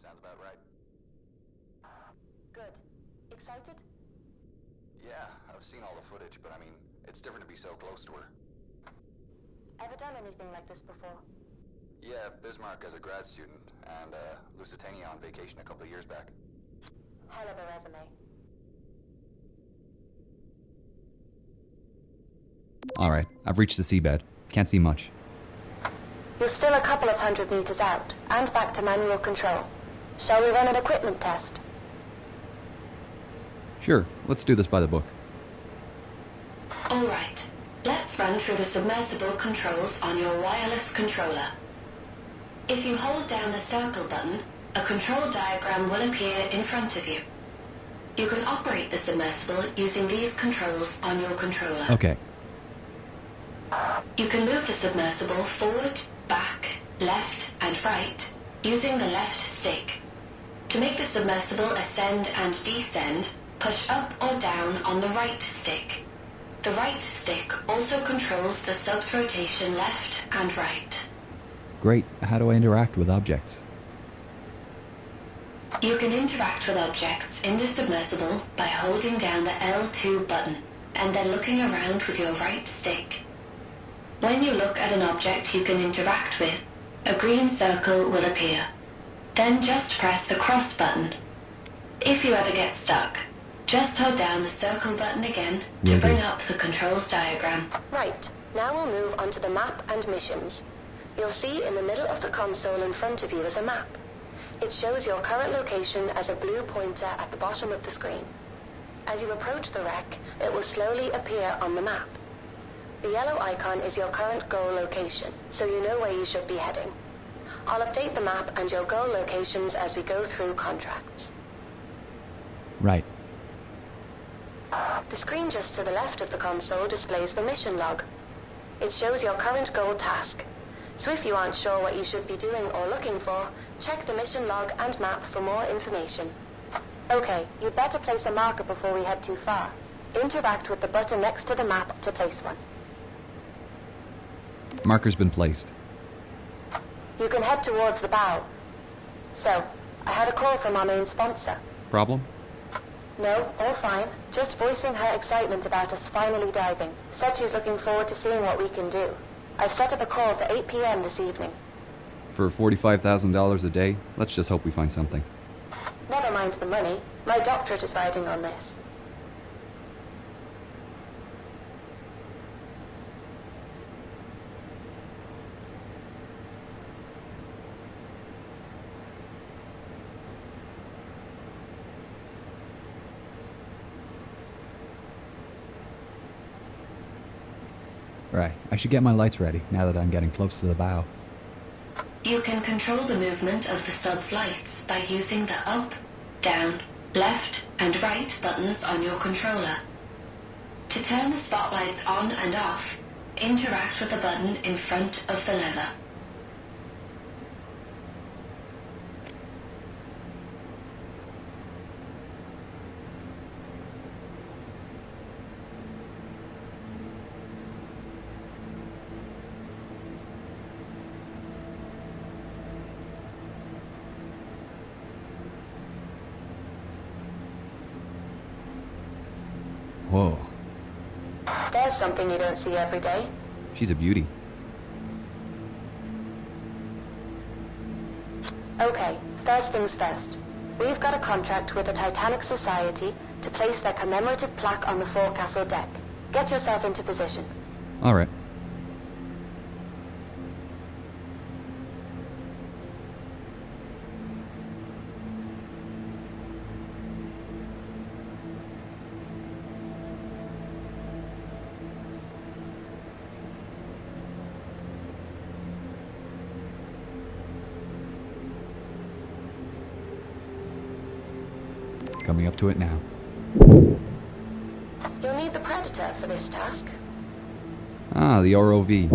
Sounds about right. Good. Excited? Yeah, I've seen all the footage, but I mean, it's different to be so close to her. Ever done anything like this before? Yeah, Bismarck as a grad student, and Lusitania on vacation a couple of years back. Hell of a resume. Alright, I've reached the seabed. Can't see much. You're still a couple of 100 meters out, and back to manual control. Shall we run an equipment test? Sure, let's do this by the book. Alright, let's run through the submersible controls on your wireless controller. If you hold down the circle button, a control diagram will appear in front of you. You can operate the submersible using these controls on your controller. Okay. You can move the submersible forward, back, left, and right using the left stick. To make the submersible ascend and descend, push up or down on the right stick. The right stick also controls the sub's rotation left and right. Great. How do I interact with objects? You can interact with objects in the submersible by holding down the L2 button and then looking around with your right stick. When you look at an object you can interact with, a green circle will appear. Then just press the cross button. If you ever get stuck, just hold down the circle button again to bring up the controls diagram. Right. Now we'll move on to the map and missions. You'll see in the middle of the console in front of you is a map. It shows your current location as a blue pointer at the bottom of the screen. As you approach the wreck, it will slowly appear on the map. The yellow icon is your current goal location, so you know where you should be heading. I'll update the map and your goal locations as we go through contracts. Right. The screen just to the left of the console displays the mission log. It shows your current goal task. So if you aren't sure what you should be doing or looking for, check the mission log and map for more information. Okay, you'd better place a marker before we head too far. Interact with the button next to the map to place one. Marker's been placed. You can head towards the bow. So, I had a call from our main sponsor. Problem? No, all fine. Just voicing her excitement about us finally diving. Said she's looking forward to seeing what we can do. I've set up a call for 8 p.m. this evening. For $45,000 a day, let's just hope we find something. Never mind the money. My doctorate is riding on this. Right, I should get my lights ready now that I'm getting close to the bow. You can control the movement of the sub's lights by using the up, down, left, and right buttons on your controller. To turn the spotlights on and off, interact with the button in front of the lever. Whoa, There's something you don't see every day. she's a beauty. Okay, first things first. We've got a contract with the Titanic Society to place their commemorative plaque on the forecastle deck. Get yourself into position. Alright. Coming up to it now. You'll need the Predator for this task. Ah, the ROV.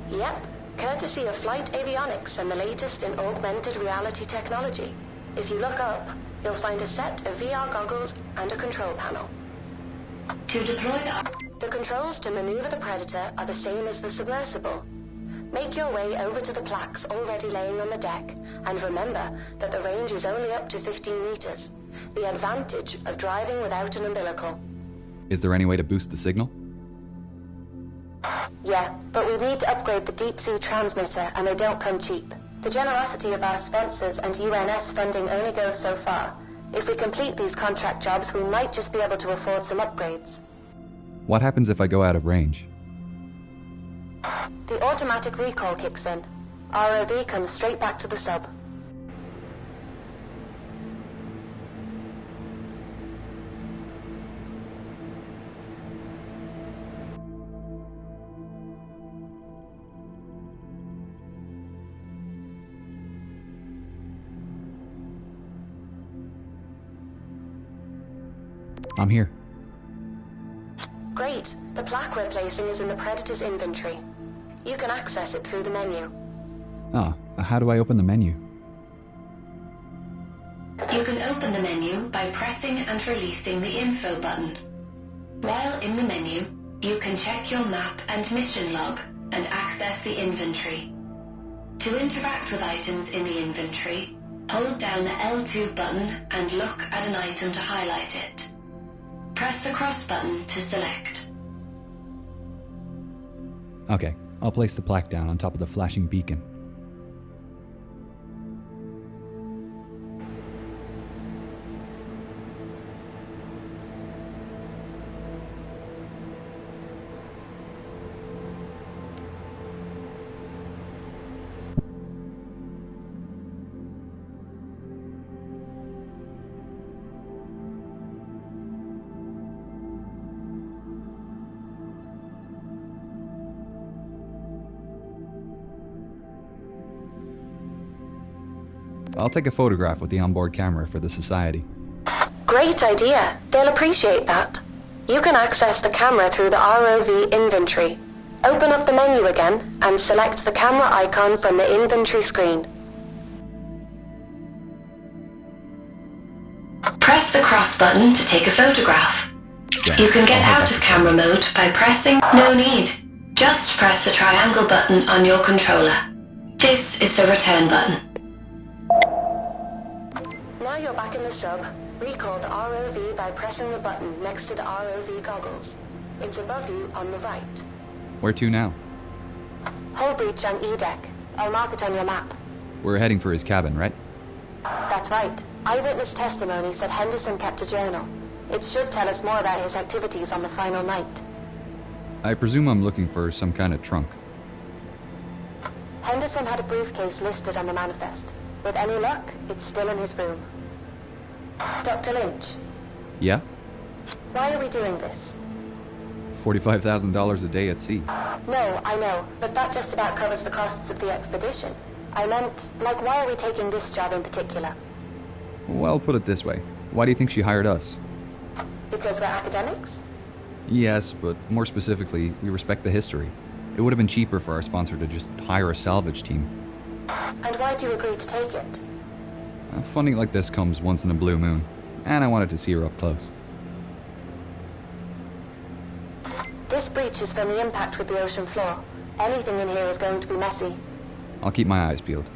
Yep, courtesy of Flight Avionics and the latest in augmented reality technology. If you look up, you'll find a set of VR goggles and a control panel. To deploy The controls to maneuver the Predator are the same as the submersible. Make your way over to the plaques already laying on the deck, and remember that the range is only up to 15 meters. The advantage of driving without an umbilical. Is there any way to boost the signal? Yeah, but we need to upgrade the deep-sea transmitter, and they don't come cheap. The generosity of our sponsors and UNS funding only goes so far. If we complete these contract jobs, we might just be able to afford some upgrades. What happens if I go out of range? The automatic recall kicks in. ROV comes straight back to the sub. I'm here. Great. The plaque we're placing is in the Predator's inventory. You can access it through the menu. Ah, how do I open the menu? You can open the menu by pressing and releasing the info button. While in the menu, you can check your map and mission log and access the inventory. To interact with items in the inventory, hold down the L2 button and look at an item to highlight it. Press the cross button to select. Okay, I'll place the plaque down on top of the flashing beacon. I'll take a photograph with the onboard camera for the Society. Great idea. They'll appreciate that. You can access the camera through the ROV inventory. Open up the menu again and select the camera icon from the inventory screen. Press the cross button to take a photograph. Yeah, You can get I'll head out back of to camera mode by pressing no need. Just press the triangle button on your controller. This is the return button. Now you're back in the sub. Recall the ROV by pressing the button next to the ROV goggles. It's above you on the right. Where to now? Hull breach on E-deck. I'll mark it on your map. We're heading for his cabin, right? That's right. Eyewitness testimony said Henderson kept a journal. It should tell us more about his activities on the final night. I presume I'm looking for some kind of trunk. Henderson had a briefcase listed on the manifest. With any luck, it's still in his room. Dr. Lynch, Yeah? why are we doing this? $45,000 a day at sea. No, I know, but that just about covers the costs of the expedition. I meant, like, why are we taking this job in particular? Well, put it this way. Why do you think she hired us? Because we're academics? Yes, but more specifically, we respect the history. It would have been cheaper for our sponsor to just hire a salvage team. And why do you agree to take it? Funding like this comes once in a blue moon, and I wanted to see her up close. This breach is from the impact with the ocean floor. Anything in here is going to be messy. I'll keep my eyes peeled.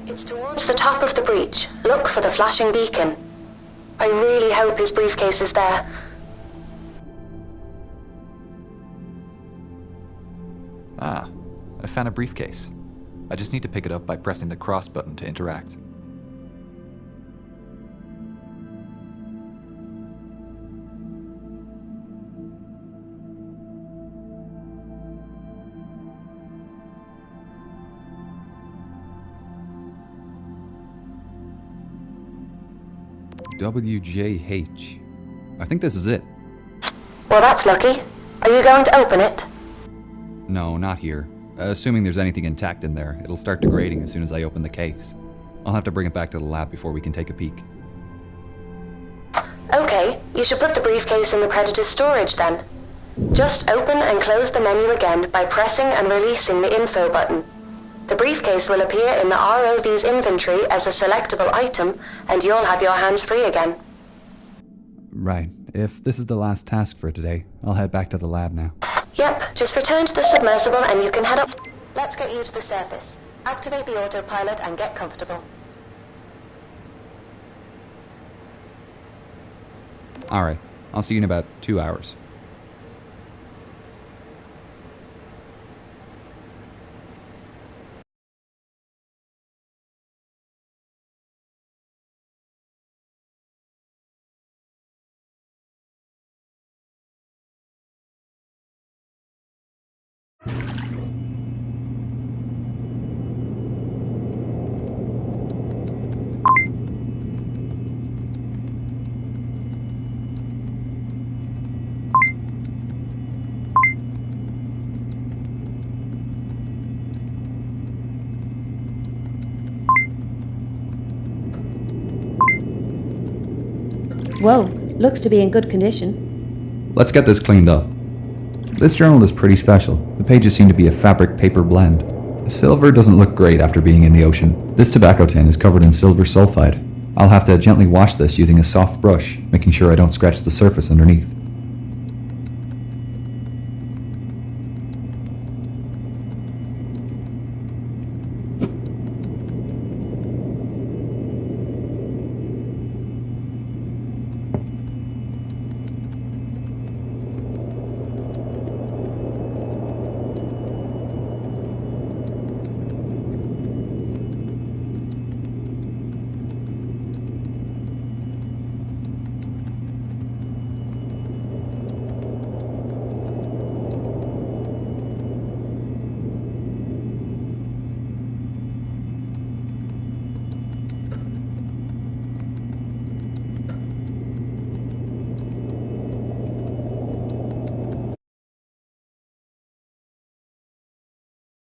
It's towards the top of the breach. Look for the flashing beacon. I really hope his briefcase is there. Ah, I found a briefcase. I just need to pick it up by pressing the cross button to interact. WJH. I think this is it. Well, that's lucky. Are you going to open it? No, not here. Assuming there's anything intact in there, it'll start degrading as soon as I open the case. I'll have to bring it back to the lab before we can take a peek. Okay, you should put the briefcase in the Predator's storage then. Just open and close the menu again by pressing and releasing the info button. The briefcase will appear in the ROV's inventory as a selectable item, and you'll have your hands free again. Right. If this is the last task for today, I'll head back to the lab now. Yep, just return to the submersible and you can head up. Let's get you to the surface. Activate the autopilot and get comfortable. Alright, I'll see you in about 2 hours. Whoa, looks to be in good condition. Let's get this cleaned up. This journal is pretty special. The pages seem to be a fabric paper blend. The silver doesn't look great after being in the ocean. This tobacco tin is covered in silver sulfide. I'll have to gently wash this using a soft brush, making sure I don't scratch the surface underneath.